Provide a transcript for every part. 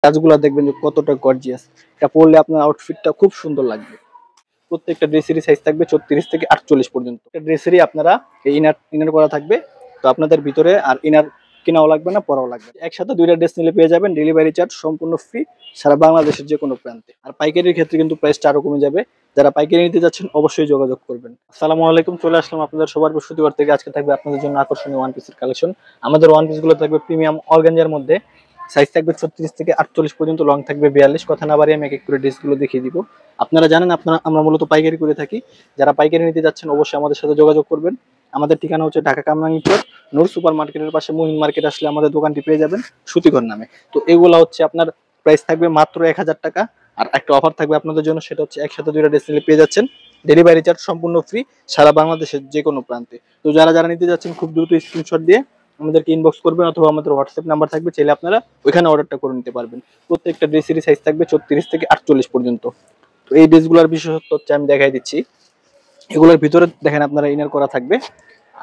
কাজগুলো দেখবেন যে কতটা গর্জিয়াস। এটা পরলে আপনার আউটফিটটা খুব সুন্দর লাগবে। প্রত্যেকটা ড্রেসেরই সাইজ থাকবে 36 থেকে 48 পর্যন্ত। ড্রেসেরই আপনারা এই ইনার ইনার করা থাকবে। তো আপনাদের ভিতরে আর ইনার কেনাও লাগবে না, পরাও লাগবে। একসাথে দুইটা ড্রেস নিলে পেয়ে যাবেন ডেলিভারি চার্জ সম্পূর্ণ ফ্রি সারা বাংলাদেশের যে কোনো প্রান্তে। আর পাইকারির ক্ষেত্রে কিন্তু প্রাইসটা আরো কমে যাবে। যারা পাইকারি নিতে যাচ্ছেন অবশ্যই যোগাযোগ করবেন। আসসালামু আলাইকুম, চলে আসলাম আপনাদের সবার বৃহস্পতিবার থেকে। আজকে থাকবে আপনাদের জন্য আকর্ষণীয় ওয়ান পিসের কালেকশন। আমাদের ওয়ান পিস গুলো থাকবে প্রিমিয়াম অর্গানজার মধ্যে। সাইজ থাকবে 36 থেকে 48 পর্যন্ত, লং থাকবে 42। কথা না বাড়িয়ে আমি এক এক করে ড্রেসগুলো দেখিয়ে দিব। আপনারা জানেন আমরা মূলত পাইকারি করে থাকি। যারা পাইকারি নিতে যাচ্ছেন অবশ্যই আমাদের সাথে যোগাযোগ করবেন। আমাদের ঠিকানা হচ্ছে ঢাকা কামরাঙ্গীরচর নূর সুপার মার্কেটের পাশে মুহিন মার্কেট আসলে আমাদের দোকানটি পেয়ে যাবেন সুতিঘর নামে। তো এগুলা হচ্ছে আপনার প্রাইস থাকবে মাত্র 1000 টাকা। আর একটা অফার থাকবে আপনাদের জন্য, সেটা হচ্ছে একসাথে দুইটা ড্রেস নিলে পেয়ে যাচ্ছেন ডেলিভারি চার্জ সম্পূর্ণ ফ্রি সারা বাংলাদেশের যে কোনো প্রান্তে। তো যারা যারা নিতে যাচ্ছেন খুব দ্রুত স্ক্রিনশট দিয়ে আমাদেরকে ইনবক্স করবেন, অথবা আমাদের হোয়াটসঅ্যাপ নাম্বার থাকবে, চাইলে আপনারা ওইখানে অর্ডারটা করে নিতে পারবেন। প্রত্যেকটা ড্রেসেরই সাইজ থাকবে 36 থেকে 48 পর্যন্ত। তো এই ড্রেসগুলোর বিশেষত্ব হচ্ছে আমি দেখাই দিচ্ছি। এগুলোর ভিতরে দেখেন আপনারা ইনার করা থাকবে,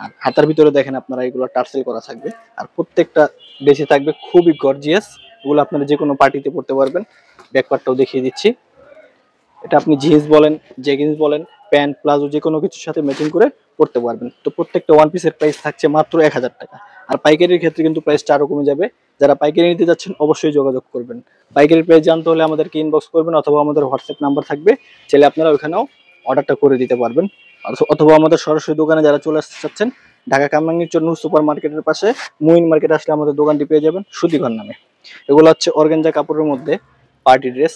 আর হাতার ভিতরে দেখেন আপনারা এগুলো টার্সেল করা থাকবে। আর প্রত্যেকটা ড্রেসে থাকবে খুবই গর্জিয়াস। এগুলো আপনারা যে কোনো পার্টিতে পড়তে পারবেন। ব্যাকপার্টটাও দেখিয়ে দিচ্ছি। এটা আপনি জিন্স বলেন, জেগিন্স বলেন, প্যান্ট প্লাজো যে কোনো কিছুর সাথে ম্যাচিং করে পড়তে পারবেন। তো প্রত্যেকটা ওয়ান পিসের প্রাইস থাকছে মাত্র 1000 টাকা। আর পাইকারির ক্ষেত্রে কিন্তু প্রাইসটা আরো কমে যাবে। যারা পাইকারি নিতে যাচ্ছেন অবশ্যই যোগাযোগ করবেন। পাইকারি প্রাইস জানতে হলে আমাদেরকে ইনবক্স করবেন, অথবা আমাদের হোয়াটসঅ্যাপ নাম্বার থাকবে, চাইলে আপনারা ওইখানেও অর্ডারটা করে দিতে পারবেন। অথবা আমাদের সরাসরি দোকানে যারা চলে আসতে চাচ্ছেন, ঢাকা কামরাঙ্গীরচর নূর সুপার মার্কেটের পাশে মুইন মার্কেট আসলে আমাদের দোকানটি পেয়ে যাবেন সুতিঘর নামে। এগুলো হচ্ছে অর্গানজা কাপড়ের মধ্যে পার্টি ড্রেস।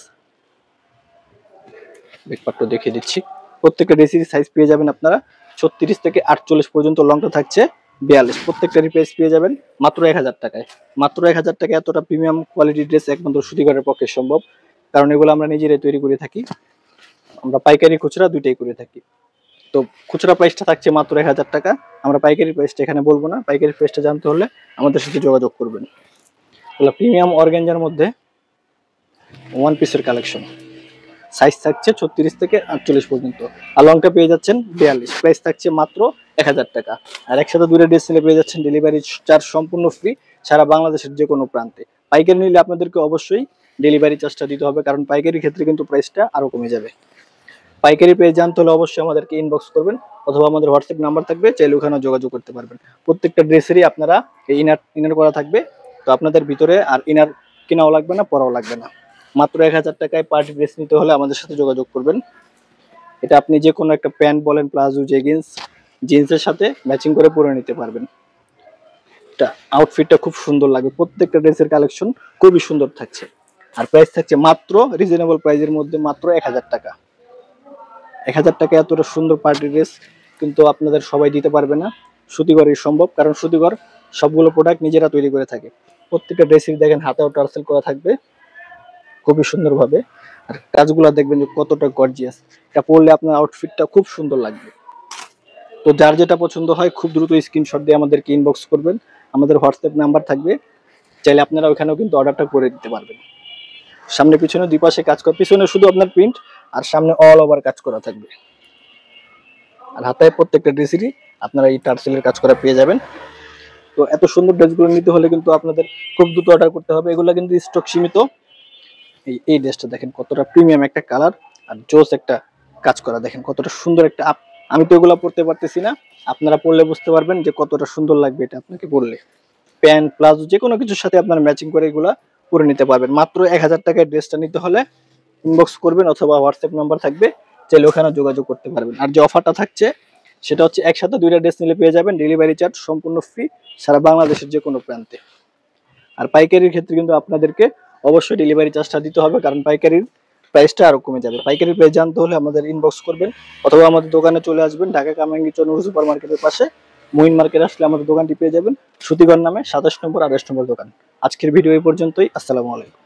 ব্যাকপার্টটা দেখিয়ে দিচ্ছি। প্রত্যেকটা ড্রেসের সাইজ পেয়ে যাবেন আপনারা 36 থেকে 48 পর্যন্ত, লংটা থাকছে 42। প্রত্যেকটারই প্রাইস পেয়ে যাবেন মাত্র 1000 টাকায়। মাত্র 1000 টাকায় এতটা প্রিমিয়াম কোয়ালিটির ড্রেস একমাত্র সুতিঘরের পক্ষে সম্ভব, কারণ এগুলো আমরা নিজেরাই তৈরি করে থাকি। আমরা পাইকারি খুচরা দুইটাই করে থাকি। তো খুচরা প্রাইসটা থাকছে মাত্র 1000 টাকা। আমরা পাইকারি প্রাইসটা এখানে বলবো না। পাইকারি প্রাইসটা জানতে হলে আমাদের সাথে যোগাযোগ করবেন। এগুলো প্রিমিয়াম অর্গানজার মধ্যে ওয়ান পিসের কালেকশন। সাইজ থাকছে 36 থেকে 48 পর্যন্ত, আর লংটা পেয়ে যাচ্ছেন 42। প্রাইস থাকছে মাত্র 1000 টাকা। আর একসাথে দুটো ড্রেস নিলে পেয়ে যাচ্ছেন ডেলিভারি চার্জ সম্পূর্ণ ফ্রি সারা বাংলাদেশের যে কোনো প্রান্তে। পাইকারি নিলে আপনাদেরকে অবশ্যই ডেলিভারি চার্জটা দিতে হবে, কারণ পাইকারির ক্ষেত্রে কিন্তু প্রাইসটা আরো কমে যাবে। পাইকারি পেয়ে জানতে হলে অবশ্যই আমাদেরকে ইনবক্স করবেন, অথবা আমাদের হোয়াটসঅ্যাপ নাম্বার থাকবে, চাইলে ওখানে যোগাযোগ করতে পারবেন। প্রত্যেকটা ড্রেসেরই আপনারা এই ইনার করা থাকবে। তো আপনাদের ভিতরে আর ইনার কেনাও লাগবে না, পরাও লাগবে না। মাত্র 1000 টাকায় পার্টি ড্রেস নিতে হলে আমাদের সাথে যোগাযোগ করবেন। এটা আপনি যে কোনো একটা প্যান্ট বলেন, প্লাজো, জেগিন্স, জিন্সের সাথে ম্যাচিং করে পরে নিতে পারবেন। এটা আউটফিটটা খুব সুন্দর লাগে। প্রত্যেকটা ড্রেসের কালেকশন খুবই সুন্দর থাকছে। আর প্রাইস থাকছে মাত্র রিজনেবল প্রাইসের মধ্যে, মাত্র 1000 টাকা। 1000 টাকা এতটা সুন্দর পার্টি ড্রেস কিন্তু আপনাদের সবাই দিতে পারবে না। সুতিঘরই সম্ভব, কারণ সুতিঘর সবগুলো প্রোডাক্ট নিজেরা তৈরি করে থাকে। প্রত্যেকটা ড্রেসই দেখেন হাতেও টার্সেল করা থাকবে খুবই সুন্দরভাবে। আর কাজগুলো দেখবেন যে কতটা গর্জিয়াস। এটা পরলে আপনার আউটফিটটা খুব সুন্দর লাগবে। তো যার যেটা পছন্দ হয় খুব দ্রুত স্ক্রিনশট দিয়ে আমাদেরকে ইনবক্স করবেন। আমাদের হোয়াটসঅ্যাপ নাম্বার থাকবে, চাইলে আপনারা ওখানেও কিন্তু অর্ডারটা করে দিতে পারবেন। সামনে পিছনে দুই পাশে কাজ করা, পিছনে শুধু আপনার প্রিন্ট, আর সামনে অল ওভার কাজ করা থাকবে। আর হাতায় প্রত্যেকটা ড্রেসেরই আপনারা এই টার্সেলের কাজ করা পেয়ে যাবেন। তো এত সুন্দর ড্রেসগুলো নিতে হলে কিন্তু আপনাদের খুব দ্রুত অর্ডার করতে হবে। এগুলো কিন্তু স্টক সীমিত। এই ড্রেসটা দেখেন কতটা প্রিমিয়াম একটা কালার, আর জোস একটা কাজ করা, দেখেন কতটা সুন্দর একটা আমি তো এগুলো পড়তে পারতেছি না, আপনারা পড়লে বুঝতে পারবেন যে কতটা সুন্দর লাগবে এটা আপনাকে পড়লে। প্যান্ট প্লাজো যে কোনো কিছুর সাথে আপনারা ম্যাচিং করে এগুলা পরে নিতে পারবেন। মাত্র 1000 টাকায় ড্রেসটা নিতে হলে ইনবক্স করবেন, অথবা হোয়াটসঅ্যাপ নাম্বার থাকবে, চাইলে ওখানে যোগাযোগ করতে পারবেন। আর যে অফারটা থাকছে সেটা হচ্ছে একসাথে দুইটা ড্রেস নিলে পেয়ে যাবেন ডেলিভারি চার্জ সম্পূর্ণ ফ্রি সারা বাংলাদেশের যে কোনো প্রান্তে। আর পাইকারির ক্ষেত্রে কিন্তু আপনাদেরকে অবশ্যই ডেলিভারি চার্জটা দিতে হবে, কারণ পাইকারির প্রাইসটা আরো কমে যাবে। পাইকারি প্রাইস জানতে হলে আমাদের ইনবক্স করবেন, অথবা আমাদের দোকানে চলে আসবেন। ঢাকা কামরাঙ্গীরচর নূর সুপার মার্কেটের পাশে মুইন মার্কেট আসলে আমাদের দোকানটি পেয়ে যাবেন সুতিঘর নামে, 27 নম্বর 28 নম্বর দোকান। আজকের ভিডিও এই পর্যন্তই। আসসালামু আলাইকুম।